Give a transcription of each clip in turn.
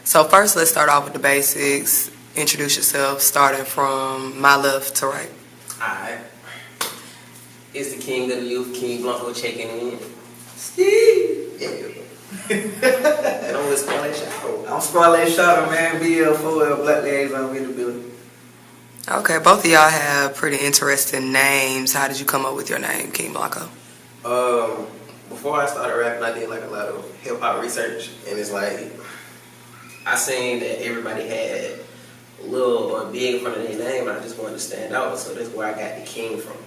So first, let's start off with the basics. Introduce yourself, starting from my left to right. Alright. It's the king of the youth, King Blanco checking in. Steve! Yeah. And I'm with Squalle Shadow. I'm Squalle Shadow, man. BL4L Black Liaison in the building. Okay, both of y'all have pretty interesting names. How did you come up with your name, King Blanco? Before I started rapping, I did like a lot of hip hop research, and it's like I seen that everybody had a little or big in front of their name, and I just wanted to stand out, so that's where I got the King from.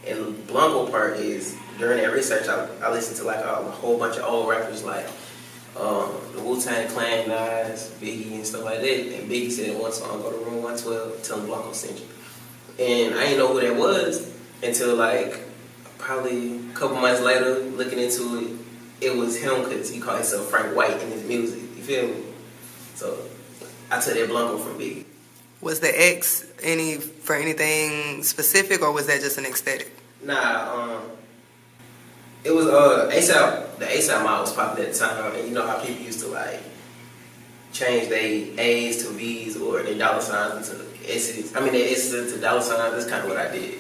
And the Blanco part is during that research, I listened to like a whole bunch of old rappers like the Wu-Tang Clan, Nas, Biggie, and stuff like that. And Biggie said in one song, "Go to room 112, tell them Blanco sent you." And I didn't know who that was until like probably a couple months later, looking into it, it was him because he called himself Frank White in his music. You feel me? So I took that Blanco from Biggie. Was the X for anything specific, or was that just an aesthetic? Nah, it was ASAP. The ASAP model was popular at the time, and you know how people used to like change their A's to V's or their dollar signs into S's. I mean, their S's to dollar signs. That's kind of what I did.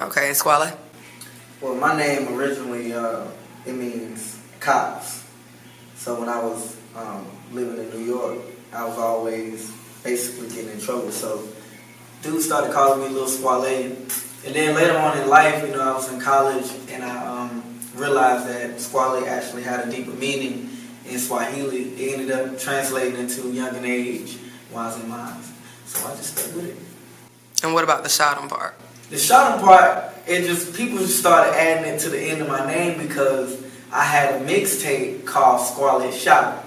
Okay, and Squalle? Well, my name originally, it means cops. So when I was living in New York, I was always basically getting in trouble. So dudes started calling me Little Squalle. And then later on in life, you know, I was in college and I realized that Squalle actually had a deeper meaning in Swahili. It ended up translating into young in age, wise in minds. So I just stuck with it. And what about the Shotum part? The Shotum part, people just started adding it to the end of my name because I had a mixtape called Squalle Shotum.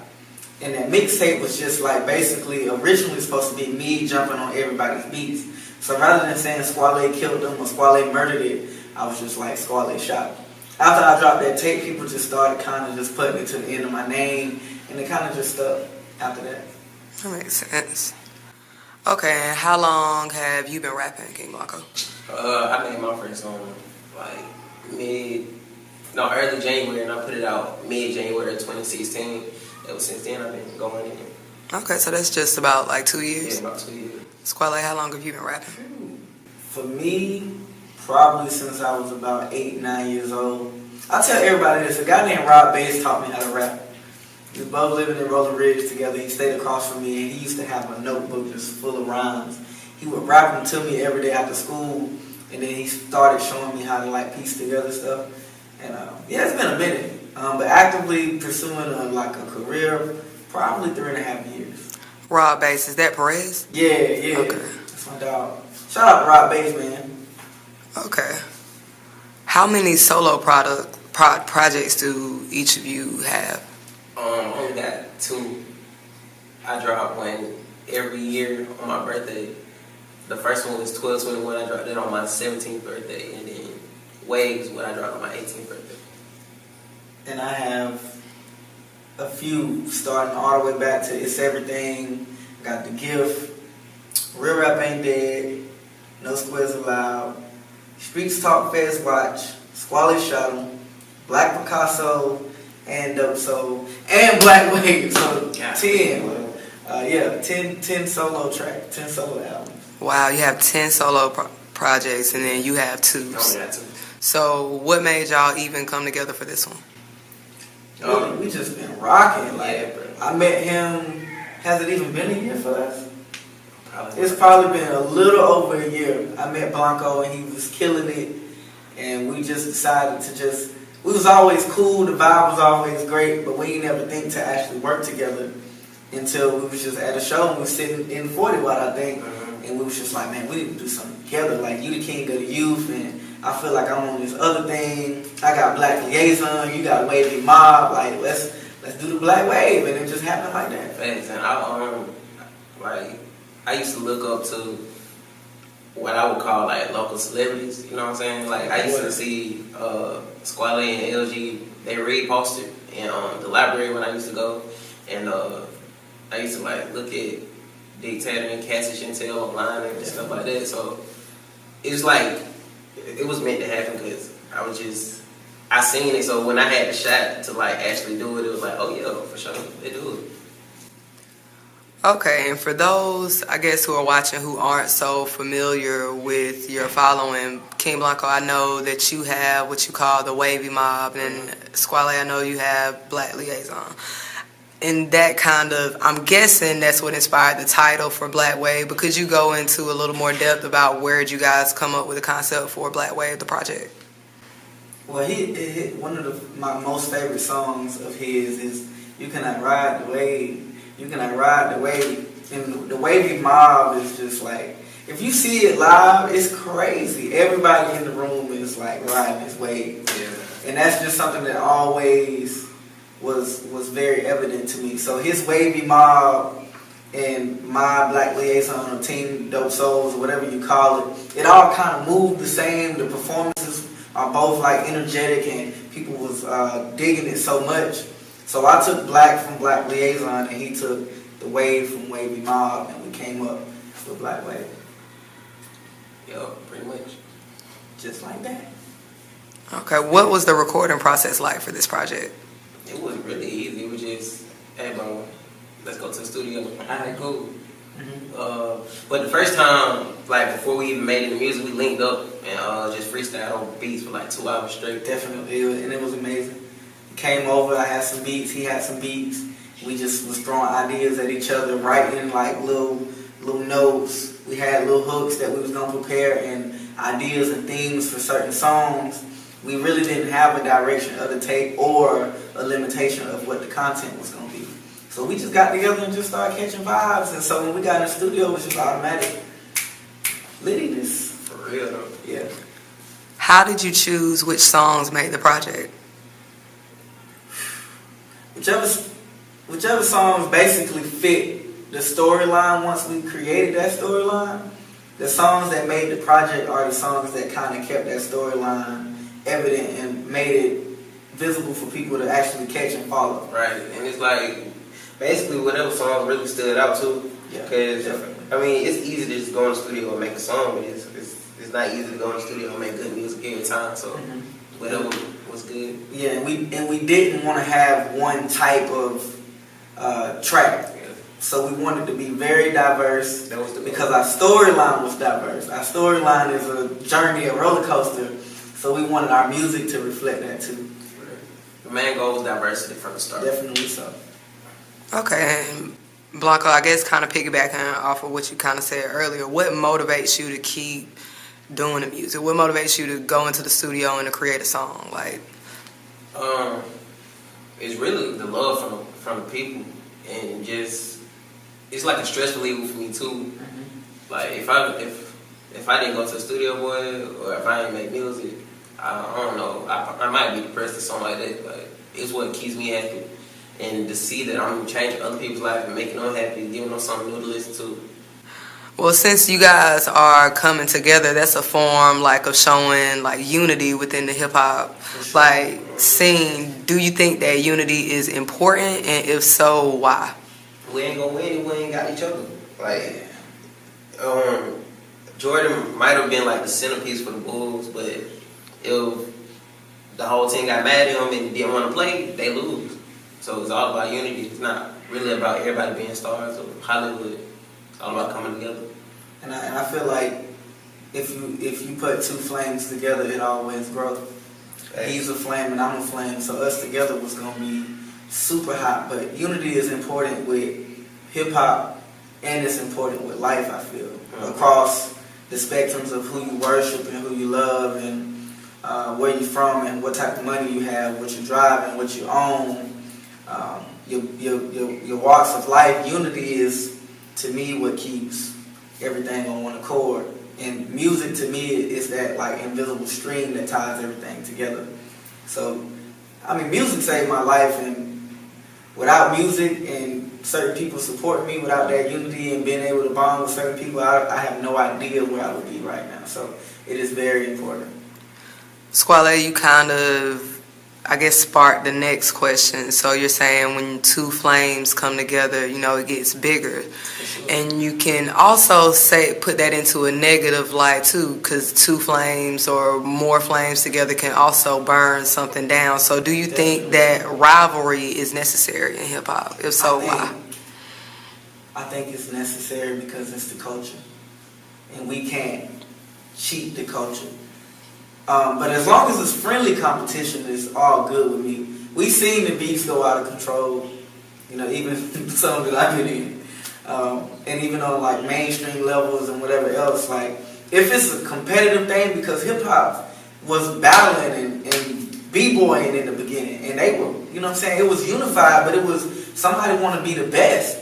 And that mixtape was just like basically originally supposed to be me jumping on everybody's beats. So rather than saying Squalle killed them or Squalle murdered it, I was just like Squalle shot. After I dropped that tape, people just started kind of just putting it to the end of my name, and it kind of just stuck after that. That makes sense. Okay, and how long have you been rapping, King Blanco? I made my first song like early January, and I put it out mid-January 2016. Ever since then, I've been going in. Okay, so that's just about like 2 years? Yeah, about 2 years. Squalle, how long have you been rapping? For me, probably since I was about 8, 9 years old. I tell everybody this, a guy named Rob Bass taught me how to rap. We was both living in Rolling Ridge together. He stayed across from me, and he used to have a notebook just full of rhymes. He would rap them to me every day after school, and then he started showing me how to like piece together stuff. And yeah, it's been a minute. But actively pursuing a career, probably 3.5 years. Rob Bass, is that Perez? Yeah. Okay. That's my dog. Shout out to Rob Bass, man. Okay. How many solo projects do each of you have? I only got 2. I drop one every year on my birthday. The first one was 12/21. I dropped it on my 17th birthday, and then Waves what I dropped on my 18th birthday. And I have a few starting all the way back to It's Everything, got The Gift, Real Rap Ain't Dead, No Squares Allowed, Streets Talk Feds Watch, Squalle Shotum, Black Picasso, and Dope Soul, and Black Wave. So 10 solo tracks, 10 solo albums. Wow, you have 10 solo projects, and then you have 2. I only got 2. So what made y'all even come together for this one? We just been rocking. Yeah, bro. I met him, has it even been a year for us? It's probably been a little over a year. I met Blanco and he was killing it, and we just decided to we was always cool, the vibe was always great, but we didn't ever think to actually work together until we was just at a show and we was sitting in 40 Watt, I think, and we was just like, man, we need to do something together. Like, you the king of the youth, and I feel like I'm on this other thing. I got Black Liaison, you got Wavy Mob. Like, let's do the Black Wave, and it just happened like that. Thanks, and I used to look up to what I would call like local celebrities. You know what I'm saying? Like I used to see Squalle and LG. They read posted in the library when I used to go, and I used to like look at Dictator and Cassie Chantel online and stuff like that. So it was like it was meant to happen because I seen it. So when I had the shot to like actually do it, it was like, oh yeah, for sure, they do it. Okay, and for those, I guess, who are watching who aren't so familiar with your following, King Blanco, I know that you have what you call the Wavy Mob, and Squalle, I know you have Black Liaison. And that kind of, I'm guessing that's what inspired the title for Black Wave, but could you go into a little more depth about where did you guys come up with the concept for Black Wave, the project? Well, one of my most favorite songs of his is "You Cannot Ride the Wave." You cannot ride the wave. And the Wavy Mob is just like, if you see it live, it's crazy. Everybody in the room is like riding this wave. Yeah. And that's just something that always was very evident to me. So his Wavy Mob and my Black Liaison or Team Dope Souls or whatever you call it all kind of moved the same. The performances are both like energetic and people was digging it so much. So I took Black from Black Liaison and he took the Wave from Wavy Mob and we came up with Black Wave. Yo, pretty much. Just like that. Okay, what was the recording process like for this project? It was really easy. It was just, hey bro, let's go to the studio. Alright, cool. But the first time, like before we even made the music, we linked up and just freestyled on beats for like 2 hours straight. Definitely, and it was amazing. Came over, I had some beats, he had some beats. We just was throwing ideas at each other, writing like little notes. We had little hooks that we was gonna prepare and ideas and themes for certain songs. We really didn't have a direction of the tape or a limitation of what the content was gonna be. So we just got together and just started catching vibes. And so when we got in the studio, it was just automatic littiness. For real though. Yeah. How did you choose which songs made the project? Whichever songs basically fit the storyline once we created that storyline, the songs that made the project are the songs that kind of kept that storyline evident and made it visible for people to actually catch and follow. Right, and it's like, basically whatever song really stood out too. Because, I mean, it's easy to just go in the studio and make a song, but it's not easy to go in the studio and make good music every time, so whatever was good. Yeah, and we didn't want to have one type of track. Yeah. So we wanted to be very diverse because our storyline was diverse. Our storyline is a journey, a roller coaster, so we wanted our music to reflect that too. The main goal was diversity from the start. Definitely so. Okay, and Blanco, I guess kind of piggybacking off of what you kind of said earlier, what motivates you to keep doing the music? What motivates you to go into the studio and to create a song? Like, it's really the love from the people, and just it's like a stress reliever for me too. Like if I didn't go to the studio, boy, or if I didn't make music, I don't know, I might be depressed or something like that. Like it's what keeps me happy, and to see that I'm changing other people's life and making them happy, giving them something new to listen to. well, since you guys are coming together, that's a form like of showing like unity within the hip hop like scene. Do you think that unity is important, and if so, why? We ain't gonna win if we ain't got each other. Like, Jordan might have been like the centerpiece for the Bulls, but if the whole team got mad at him and didn't want to play, they lose. So it's all about unity. It's not really about everybody being stars or Hollywood. It's all about coming together. And I feel like if you put two flames together, it always grows. He's a flame and I'm a flame, so us together was gonna be super hot. But unity is important with hip hop, and it's important with life. I feel across the spectrums of who you worship and who you love, and where you're from, and what type of money you have, what you drive, and what you own. Your walks of life. Unity is, to me, what keeps everything on one accord. And music to me is that like invisible string that ties everything together. So, I mean, music saved my life, and without music and certain people supporting me, without that unity and being able to bond with certain people, I have no idea where I would be right now. So it is very important. Squalle, you kind of, I guess, sparked the next question. So you're saying when two flames come together, you know, it gets bigger. And you can also put that into a negative light too, because two flames or more flames together can also burn something down. So do you think that rivalry is necessary in hip hop? If so, why? I think it's necessary because it's the culture. And we can't cheat the culture. But as long as it's friendly competition, it's all good with me. We've seen the beefs go out of control, you know, even some that I've been in. And even on like mainstream levels and whatever else, like if it's a competitive thing, because hip hop was battling and b-boying in the beginning, and they were, you know what I'm saying, it was unified, but it was somebody want to be the best.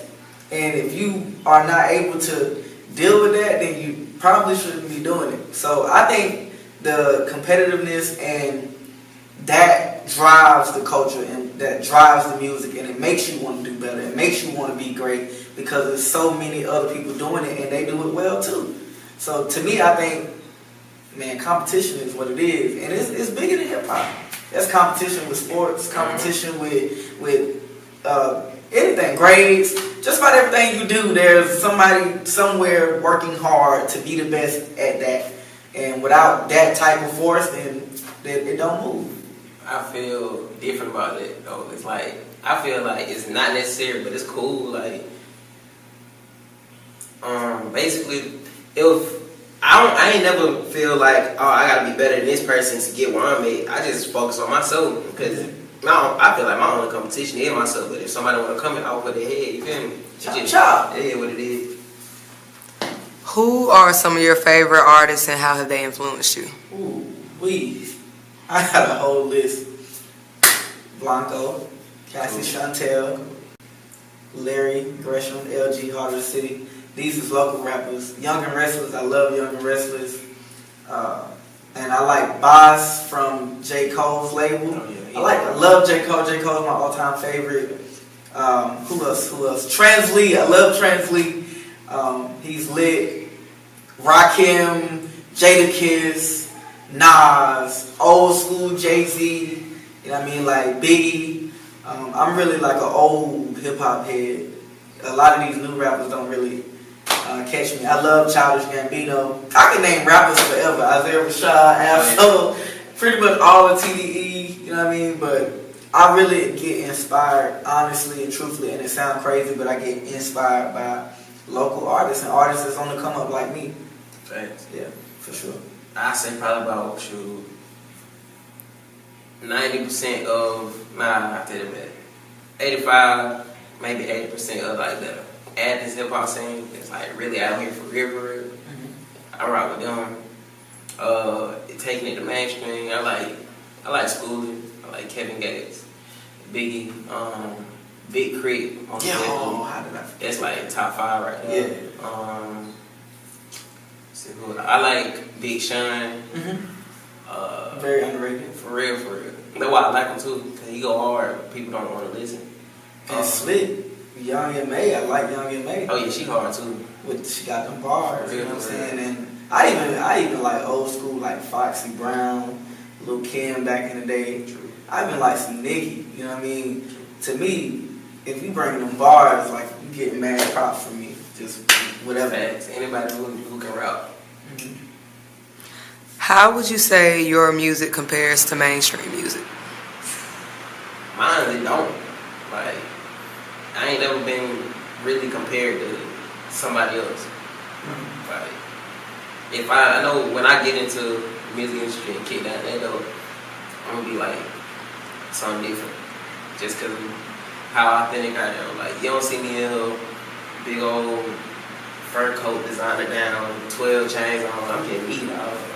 And if you are not able to deal with that, then you probably shouldn't be doing it. So I think the competitiveness and that drives the culture and that drives the music, and it makes you want to do better. It makes you want to be great because there's so many other people doing it and they do it well too. So to me, I think, man, competition is what it is, and it's bigger than hip hop. That's competition with sports, competition with anything, grades. Just about everything you do, there's somebody somewhere working hard to be the best at that. And without that type of force, then it don't move. I feel different about it though. It's like, I feel like it's not necessary, but it's cool. Like, basically, if I ain't never feel like, oh, I gotta be better than this person to get where I'm at. I just focus on myself because I feel like my only competition is myself. But if somebody want to come in, I'll put their head. You feel me? Chop. It is what it is. Who are some of your favorite artists and how have they influenced you? Ooh, I got a whole list. Blanco, Cassie Chantel, Larry Gresham, LG, Heart of the City. These is local rappers. Young and Restless, I love Young and Restless. And I like Boss from J. Cole's label. I love J. Cole. J. Cole's my all-time favorite. Who else? Trans Lee. I love Trans Lee. He's lit. Rakim, Jadakiss, Nas, old school Jay-Z. You know what I mean? Like Biggie. I'm really like an old hip-hop head. A lot of these new rappers don't really catch me. I love Childish Gambino. I can name rappers forever. Isaiah Rashad, Ab-Soul, pretty much all of TDE, you know what I mean? But I really get inspired, honestly and truthfully, and it sounds crazy, but I get inspired by local artists and artists that's on the come up like me. Thanks. Yeah, for sure. I say probably about 90% of, I take it back, 85, maybe 80% of like the Athens hip hop scene is like really out here for real. I rock with them. Taking it to mainstream, I like Squalle, I like Kevin Gates, Biggie, Big Crit. How did I forget? That's like top 5 right there. Yeah. I like Big Sean. Very underrated. For real. That's why I like him too, because he go hard, people don't want to listen. And slick. Young and May, I like Young and May. Oh yeah, she hard too. She got them bars, you know what I'm saying? And I even like old school like Foxy Brown, Lil' Kim back in the day. I even like some Nicki, you know what I mean? To me, if you bring them bars, like you get mad props from me. Just whatever. Facts. Anybody who can rap. How would you say your music compares to mainstream music? Mine, they don't. Like, I ain't never been really compared to somebody else. Like, if I know when I get into the music industry and kick down that door, I'm gonna be like something different. Just cause of how authentic I am. Like, you don't see me in a big old fur coat designer down, 12 chains on, I'm getting eat out. Like,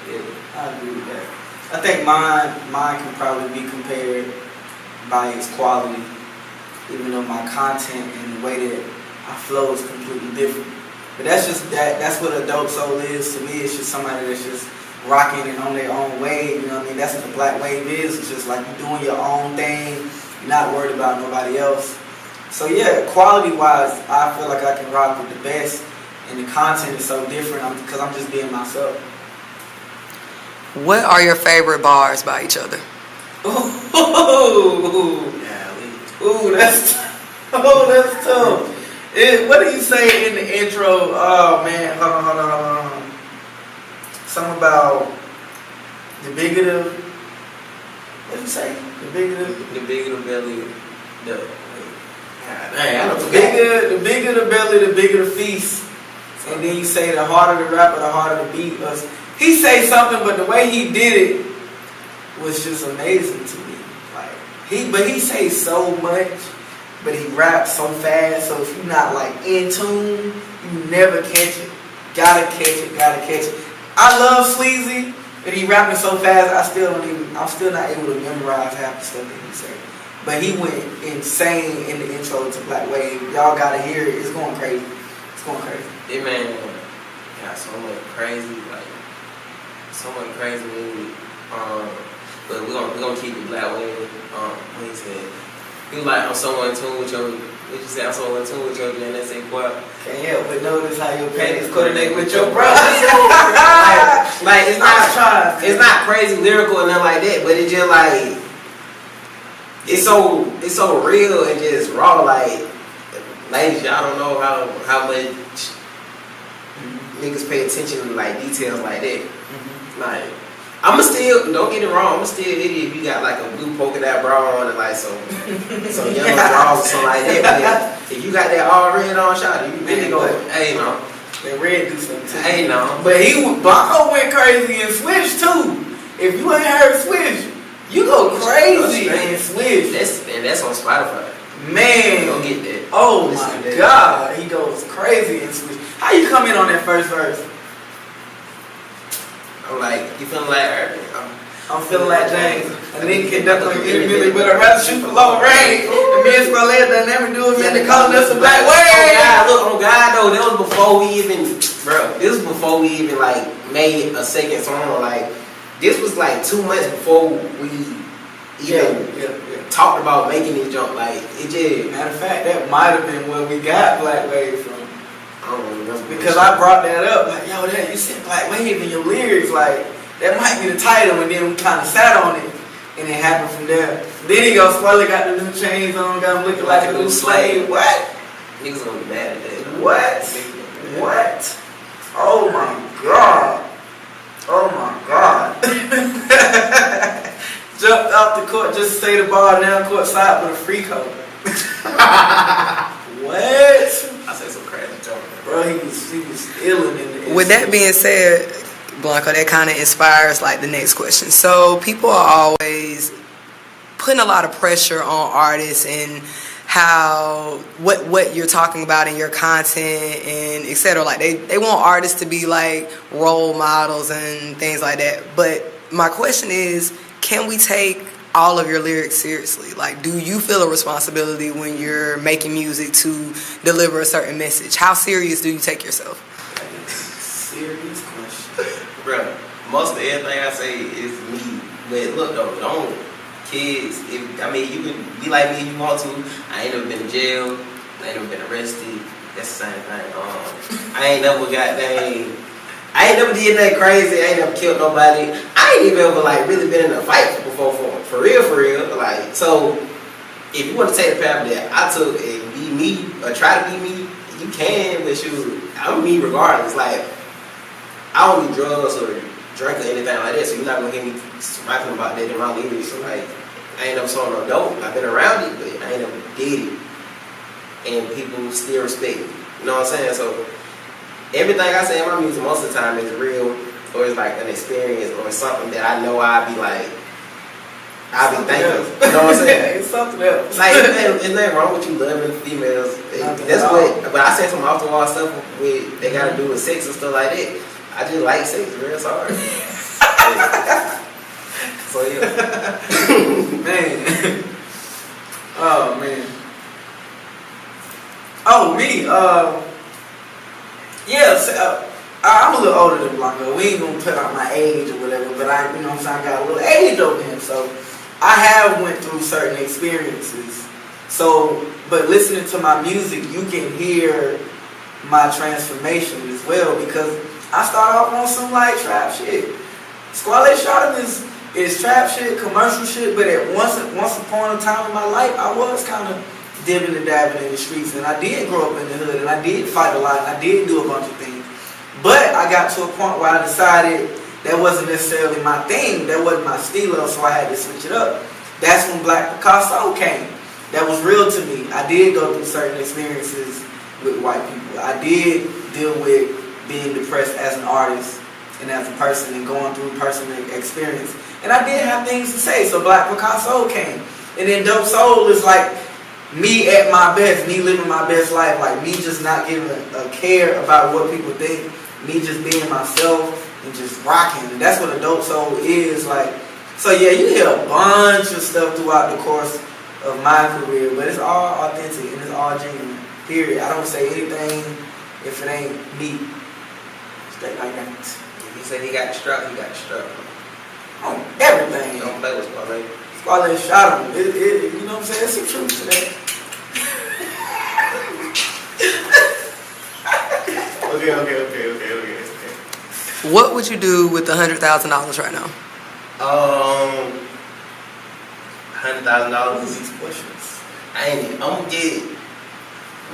yeah. I agree with that. I think mine can probably be compared by its quality, even though my content and the way that I flow is completely different. But that's just that's what a dope soul is to me. It's just somebody that's just rocking and on their own wave, you know what I mean? That's what the black wave is. It's just like you're doing your own thing, you're not worried about nobody else. So yeah, quality wise, I feel like I can rock with the best, and the content is so different because I'm just being myself. What are your favorite bars by each other? That's tough. What do you say in the intro? Oh man, hold on. Something about the bigger the. What did you say? The bigger the belly. God dang, I don't forget. bigger the belly, the bigger the feast. And then you say the harder the rapper, the harder the beat. He say something, but the way he did it was just amazing to me. But he say so much, but he raps so fast. So if you're not like in tune, you never catch it. Gotta catch it. I love Sleazy, but he rapping so fast. I'm still not able to memorize half the stuff that he said. But he went insane in the intro to Black Wave. Y'all gotta hear it. It's going crazy. It man got so much crazy music. But we're gonna keep it Black Wave. What he said. He was like, I'm so in tune with your. What you say? I'm so in tune with your man. That say, boy. Can't help but notice how your panties coordinate with your bro. like it's not crazy lyrical and nothing like that, but it just like it's so real and just raw. Like ladies, y'all don't know how much niggas pay attention to like details like that. Like I'ma still, don't get it wrong, I'ma still hit it if you got like a blue polka dot bra on and like some yellow drawers or something like that. But if you got that all red on shot, you really go, hey no. That red do something too. Hey no. But Blanco went crazy and Swish too. If you ain't heard Swish, you go crazy and Swish. That's on Spotify. Man, don't get that. Oh my God, he goes crazy and Swish. How you come in on that first verse? I'm like, you feeling like Urban? I'm feeling like James. A nigga can duck on your interview, but I'd rather shoot for low range. And me and Squalle done never do it, man. They calling us a Black Wave. Oh God, though, that was before we even, like made a second song. Like, this was like 2 months before we even talked about making this jump. Like, it just. Matter of fact, that might have been where we got Black Wave from. I don't remember. Because I brought that up, like, yo, that you said Black Wave in your lyrics, like, that might be the title, and then we kind of sat on it, and it happened from there. Then he goes, Squalle got the new chains on, got him looking like a new slave. What? Niggas gonna be mad at that. What? Oh my God. Jumped off the court just to say the ball down court side with a free code. What? I said some crazy jump. Bro, he was ill in the With that being said, Blanco, that kind of inspires like the next question. So people are always putting a lot of pressure on artists and how what you're talking about in your content and etc. Like they want artists to be like role models and things like that. But my question is, can we take all of your lyrics seriously? Like, do you feel a responsibility when you're making music to deliver a certain message? How serious do you take yourself? Serious question. Bro, most of everything I say is me. But look though, don't kids. You can be like me if you want to. I ain't never been in jail. I ain't never been arrested. That's the same thing. I ain't never did nothing crazy. I ain't never killed nobody. I ain't even ever like really been in a fight before for real. Like, so if you want to take the path that I took and be me or try to be me, you can. But I'm me regardless. Like, I don't do drugs or drink or anything like that, so you're not gonna hear me rapping about that in my lyrics. So like, I ain't never saw no dope. I've been around it, but I ain't never did it, and people still respect me. You know what I'm saying? So everything I say in my music most of the time is real, or it's like an experience, or it's something that I know I'll be thinking. You know what I'm saying? It's something else. Like, there's nothing wrong with you loving females. That's what. But I say some off the wall stuff with they gotta do with sex and stuff like that. I just like sex, real sorry. So yeah. Man. Oh man. Oh me. I'm a little older than Blanco. We ain't gonna put out my age or whatever, but I got a little age over him. So I have went through certain experiences. So, but listening to my music, you can hear my transformation as well, because I started off on some like trap shit. Squalle shot is trap shit, commercial shit, but at once upon a time in my life, I was kind of dibbing and dabbing in the streets, and I did grow up in the hood, and I did fight a lot, and I did do a bunch of things. But I got to a point where I decided that wasn't necessarily my thing, that wasn't my stilo, so I had to switch it up. That's when Black Picasso came. that was real to me. I did go through certain experiences with white people. I did deal with being depressed as an artist and as a person and going through personal experience. And I did have things to say, so Black Picasso came. And then Dope Soul is like me at my best, me living my best life, like me just not giving a care about what people think, me just being myself and just rocking. And that's what a Dope Soul is like. So yeah, you hear a bunch of stuff throughout the course of my career, but it's all authentic and it's all genuine. Period. I don't say anything if it ain't me. Straight like that. If he said he got struck, he got struck. On everything. Don't play with Squalle. Squalle shot him. You know what I'm saying? There's some truth to that. Okay. What would you do with the $100,000 right now? $100,000. These questions. I'm gonna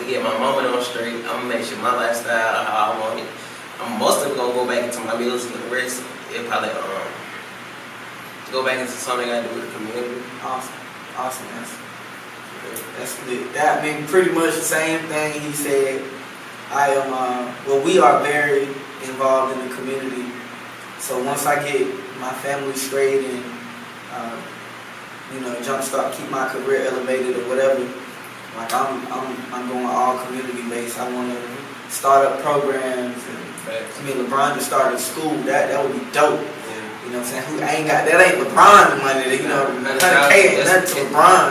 get my moment on straight. I'm gonna make sure my lifestyle how I want it. I'm mostly gonna go back into my music and the rest. It probably go back into something I do with the community. Awesome answer. That's good. That I mean pretty much the same thing he said. I am we are very involved in the community. So once I get my family straight and jumpstart, keep my career elevated or whatever, like I'm going all community based. I want to start up programs. And, I mean, LeBron just started school. That would be dope. Yeah. You know what I'm saying? Who ain't got that? Ain't LeBron money. $100K ain't nothing to LeBron.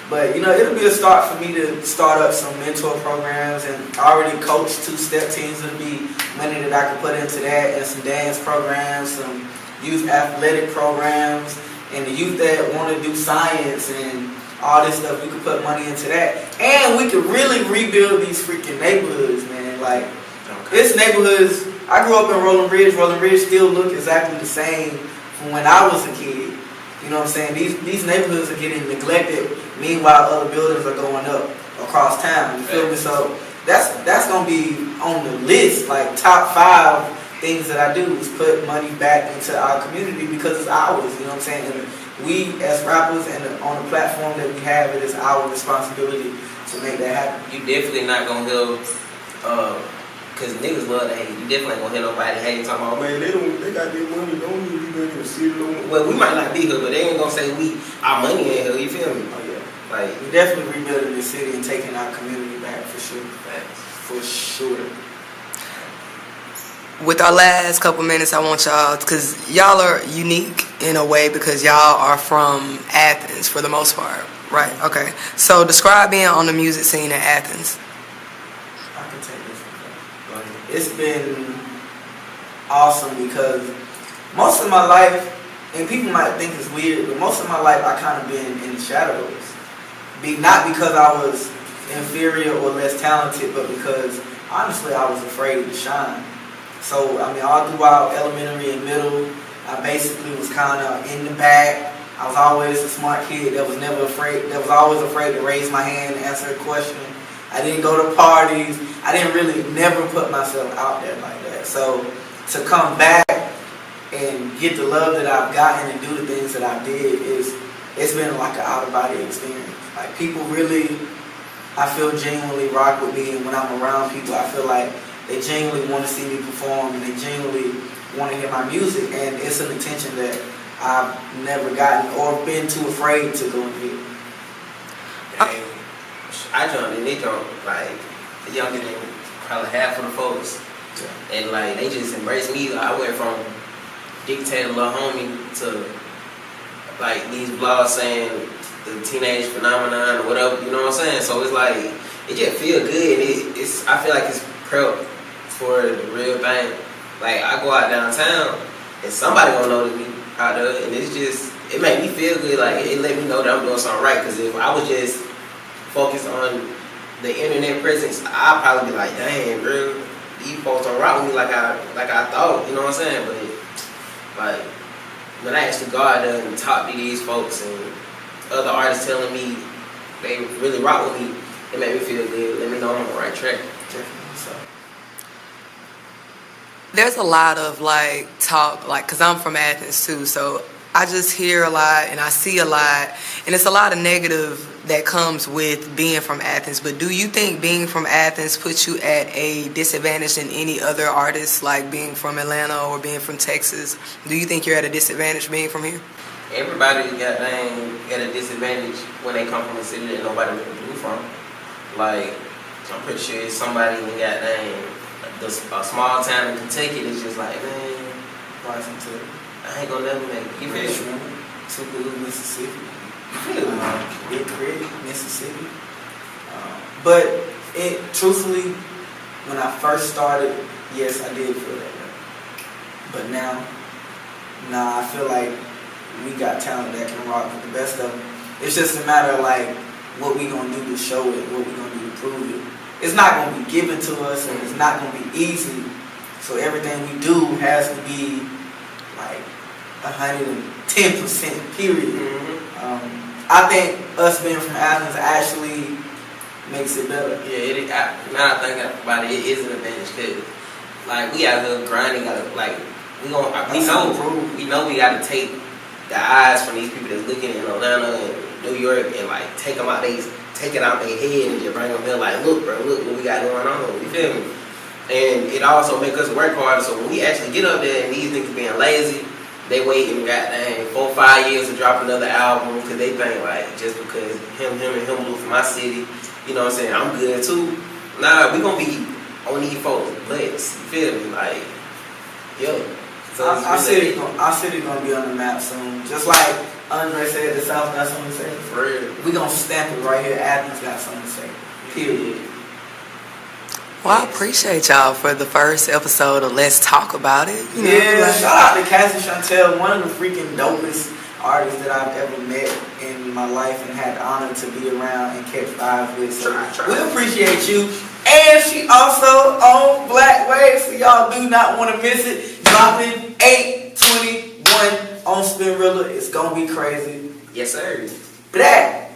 But it'll be a start for me to start up some mentor programs, and I already coach 2-step teams. It'll be money that I can put into that, and some dance programs, some youth athletic programs, and the youth that want to do science and all this stuff. We could put money into that, and we could really rebuild these freaking neighborhoods, man. Like this neighborhoods. I grew up in Rolling Ridge. Rolling Ridge still look exactly the same from when I was a kid. You know what I'm saying? These neighborhoods are getting neglected. Meanwhile, other buildings are going up across town. You feel me? So that's gonna be on the list. Like top 5 things that I do is put money back into our community because it's ours. You know what I'm saying? And we as rappers and on the platform that we have, it is our responsibility to make that happen. You definitely not gonna hear, cause niggas love to hate. You definitely ain't gonna hear nobody hating talking about, man, they got their money, don't even be back in the city. Well, we might not be here, but they ain't gonna say our money in here. You feel me? Oh yeah. Like we definitely rebuilding the city and taking our community back for sure. For sure. With our last couple minutes, I want y'all, because y'all are unique in a way because y'all are from Athens for the most part, right? Okay. So describe being on the music scene in Athens. I can take this one. It's been awesome because most of my life, and people might think it's weird, but most of my life I kind of been in the shadows. Not because I was inferior or less talented, but because honestly I was afraid to shine. So I mean, all throughout elementary and middle, I basically was kind of in the back. I was always a smart kid that was always afraid to raise my hand and answer a question. I didn't go to parties. I didn't really never put myself out there like that. So to come back and get the love that I've gotten and do the things that I did it's been like an out of body experience. Like people really, I feel genuinely rock with me, and when I'm around people, I feel like they genuinely want to see me perform and they genuinely want to hear my music, and it's an attention that I've never gotten or been too afraid to go and get. I joined and they joined like younger than probably half of the folks, and like they just embraced me. Like, I went from dictator little homie to like these blogs saying the teenage phenomenon or whatever, you know what I'm saying? So it's like it just feel good. It's I feel like it's prep for the real thing. Like I go out downtown and somebody gonna notice me out there, and it made me feel good. Like it let me know that I'm doing something right. Because if I was just focused on the internet presence, I'd probably be like, dang, bro, these folks don't rock with me like I thought. You know what I'm saying? But like when I actually go out there and talk to these folks and other artists telling me they really rock with me, it made me feel good. Let me know I'm on the right track. So. There's a lot of talk, because I'm from Athens too, so I just hear a lot and I see a lot, and it's a lot of negative that comes with being from Athens, but do you think being from Athens puts you at a disadvantage than any other artist, like being from Atlanta or being from Texas? Do you think you're at a disadvantage being from here? Everybody got at a disadvantage when they come from a city that nobody blew from. Like, I'm pretty sure it's somebody in a small town in Kentucky that's just like, man, I ain't gonna never make it. You feel me? Tupelo, Mississippi. Big Creek, Mississippi. But truthfully, when I first started, yes, I did feel that way. But now, I feel like we got talent that can rock with the best of them. It's just a matter of like what we gonna do to show it, what we gonna do to prove it. It's not gonna be given to us, and it's not gonna be easy. So everything we do has to be like 110%. Period. Mm-hmm. I think us being from Athens actually makes it better. Yeah, now I think about it, it is an advantage because, like, we out here grinding, we know we got to take the eyes from these people that's looking in Atlanta and New York and like take it out their head and just bring them here like, look, bro, look what we got going on. You feel me? And it also make us work harder. So when we actually get up there and these niggas being lazy, they waiting goddamn 4 or 5 years to drop another album because they think like just because him moved from my city, you know what I'm saying, I'm good too. Nah, we gonna be on these folks' butts. You feel me? Like, yo. So our city gonna be on the map soon. Just like Andre said, the South got something to say. For real. We gonna stamp it right here. Athens got something to say. Period. Well, I appreciate y'all for the first episode of Let's Talk About It. Shout out to Cassie Chantel, one of the freaking dopest artists that I've ever met in my life and had the honor to be around and catch vibes with. So we appreciate you. And she also on Black Wave, so y'all do not want to miss it. Dropping 8/21 on Spinrilla. It's gonna be crazy. Yes, sir. Black.